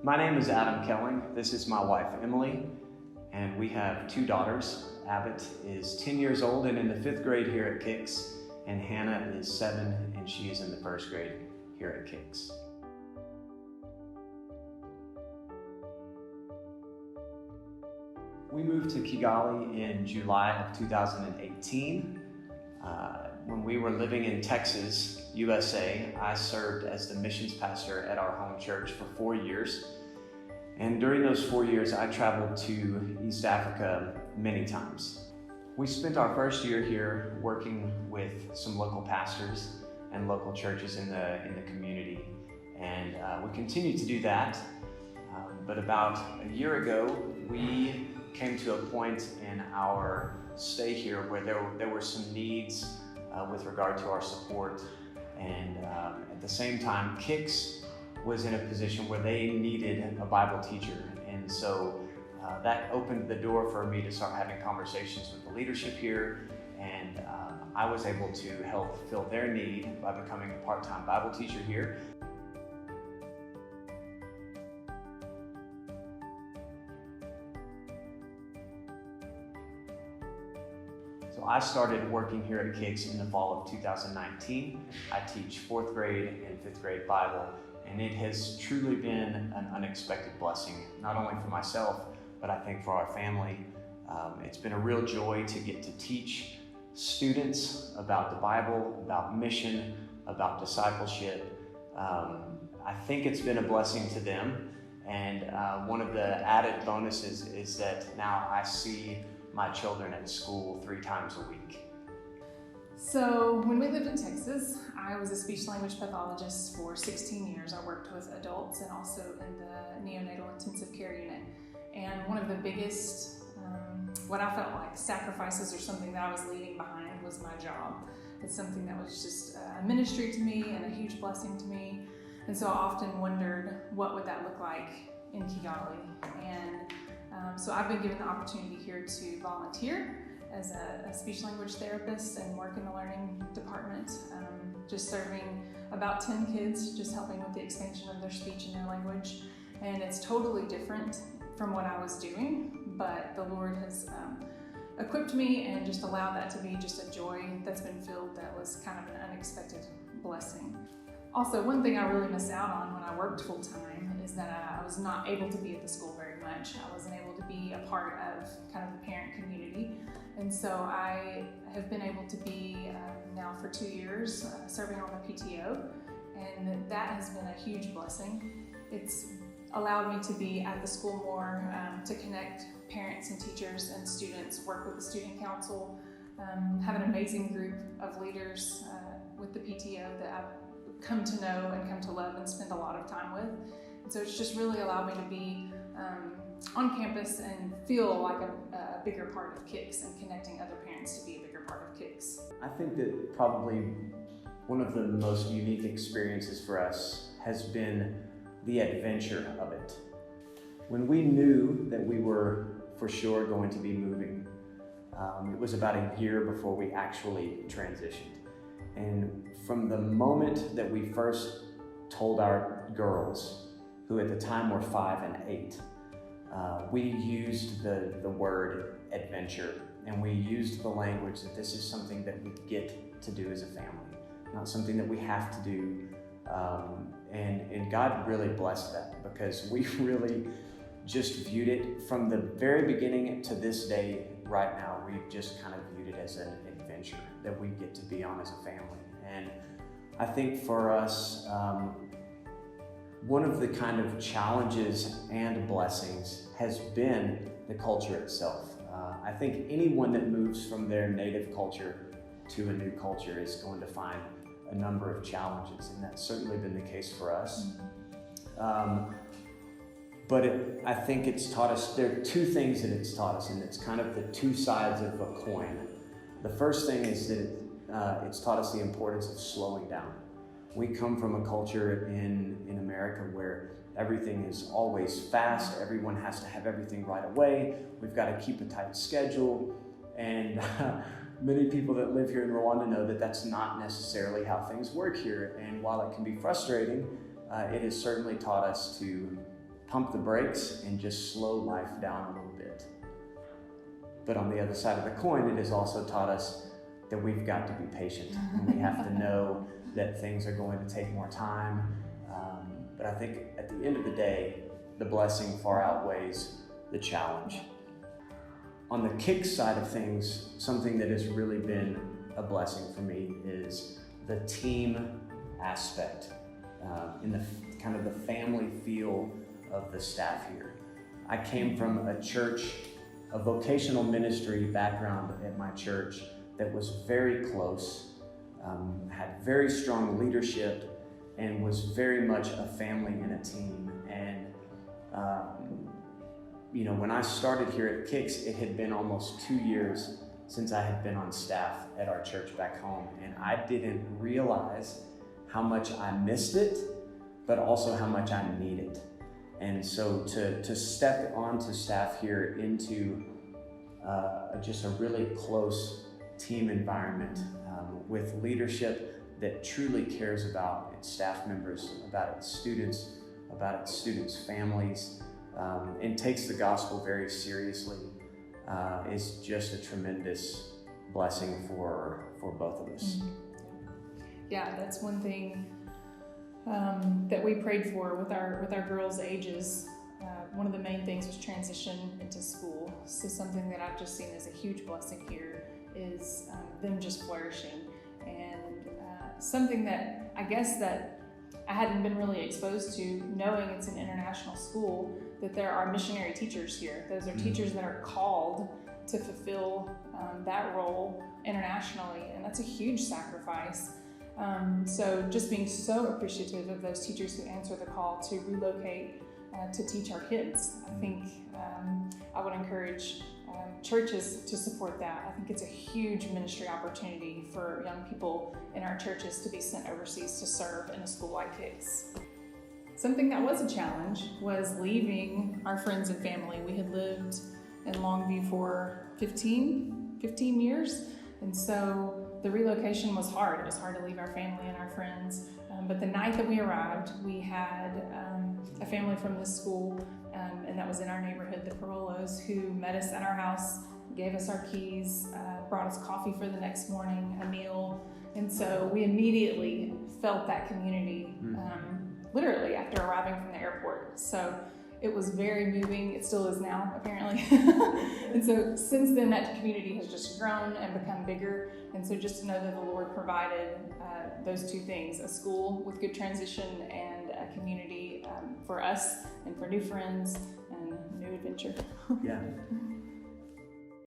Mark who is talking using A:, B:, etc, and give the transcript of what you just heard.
A: My name is Adam Koelling. This is my wife, Emily, and we have two daughters. Abbott is 10 years old and in the 5th grade here at KICS, and Hannah is 7 and she is in the 1st grade here at KICS. We moved to Kigali in July of 2018. When we were living in Texas, USA, I served as the missions pastor at our home church for 4 years. And during those 4 years, I traveled to East Africa many times. We spent our first year here working with some local pastors and local churches in the community. And we continued to do that. But about a year ago, we came to a point in our stay here where there were some needs with regard to our support, and at the same time KICS was in a position where they needed a Bible teacher, and so that opened the door for me to start having conversations with the leadership here, and I was able to help fill their need by becoming a part-time Bible teacher here. So I started working here at KICS in the fall of 2019. I teach 4th grade and 5th grade Bible, and it has truly been an unexpected blessing, not only for myself, but I think for our family. It's been a real joy to get to teach students about the Bible, about mission, about discipleship. I think it's been a blessing to them, and one of the added bonuses is that now I see my children at school 3 times a week.
B: So when we lived in Texas, I was a speech language pathologist for 16 years. I worked with adults and also in the neonatal intensive care unit. And one of the biggest, what I felt like sacrifices or something that I was leaving behind was my job. It's something that was just a ministry to me and a huge blessing to me. And so I often wondered, what would that look like in Kigali? And so I've been given the opportunity here to volunteer as a speech language therapist and work in the learning department, just serving about 10 kids, just helping with the expansion of their speech and their language. And it's totally different from what I was doing, but the Lord has equipped me and just allowed that to be just a joy that's been filled that was kind of an unexpected blessing. Also, one thing I really missed out on when I worked full-time is that I was not able to be at the school very much. I wasn't able to be a part of kind of the parent community. And so I have been able to be now for 2 years serving on the PTO, and that has been a huge blessing. It's allowed me to be at the school more, to connect parents and teachers and students, work with the student council, have an amazing group of leaders with the PTO that I've come to know and come to love and spend a lot of time with. And so it's just really allowed me to be on campus and feel like a bigger part of KICS and connecting other parents to be a bigger part of KICS.
A: I think that probably one of the most unique experiences for us has been the adventure of it. When we knew that we were for sure going to be moving, it was about a year before we actually transitioned. And from the moment that we first told our girls, who at the time were 5 and 8, we used the word adventure, and we used the language that this is something that we get to do as a family, not something that we have to do. And God really blessed that, because we really just viewed it from the very beginning to this day right now. We've just kind of viewed it as an adventure that we get to be on as a family. And I think for us, one of the kind of challenges and blessings has been the culture itself. I think anyone that moves from their native culture to a new culture is going to find a number of challenges, and that's certainly been the case for us. But I think it's taught us, there are 2 things that it's taught us, and it's kind of the 2 sides of a coin. The first thing is that it's taught us the importance of slowing down. We come from a culture in America where everything is always fast, everyone has to have everything right away, we've got to keep a tight schedule, and many people that live here in Rwanda know that that's not necessarily how things work here, and while it can be frustrating, it has certainly taught us to pump the brakes and just slow life down a little bit. But on the other side of the coin, it has also taught us that we've got to be patient and we have to know that things are going to take more time. But I think at the end of the day, the blessing far outweighs the challenge. On the KICS side of things, something that has really been a blessing for me is the team aspect, in the kind of the family feel of the staff here. I came from a church, a vocational ministry background at my church that was very close, had very strong leadership, and was very much a family and a team. And when I started here at KICS, it had been almost 2 years since I had been on staff at our church back home, and I didn't realize how much I missed it, but also how much I need it. And so to step onto staff here into just a really close team environment with leadership that truly cares about its staff members, about its students' families, and takes the gospel very seriously, is just a tremendous blessing for both of us.
B: Yeah, that's one thing that we prayed for with our girls' ages. One of the main things was transition into school. So something that I've just seen as a huge blessing here is them just flourishing, and something that I guess that I hadn't been really exposed to, knowing it's an international school, that there are missionary teachers here. Those are teachers that are called to fulfill that role internationally, and that's a huge sacrifice. So just being so appreciative of those teachers who answer the call to relocate to teach our kids. I think I would encourage churches to support that. I think it's a huge ministry opportunity for young people in our churches to be sent overseas to serve in a school like KICS. Something that was a challenge was leaving our friends and family. We had lived in Longview for 15 years, and so the relocation was hard. It was hard to leave our family and our friends. But the night that we arrived, we had a family from this school, and that was in our neighborhood, the Parolos, who met us at our house, gave us our keys, brought us coffee for the next morning, a meal. And so we immediately felt that community, literally after arriving from the airport. So it was very moving. It still is now, apparently. And so since then, that community has just grown and become bigger. And so just to know that the Lord provided those two things, a school with good transition and a community for us and for new friends and new adventure.
A: Yeah.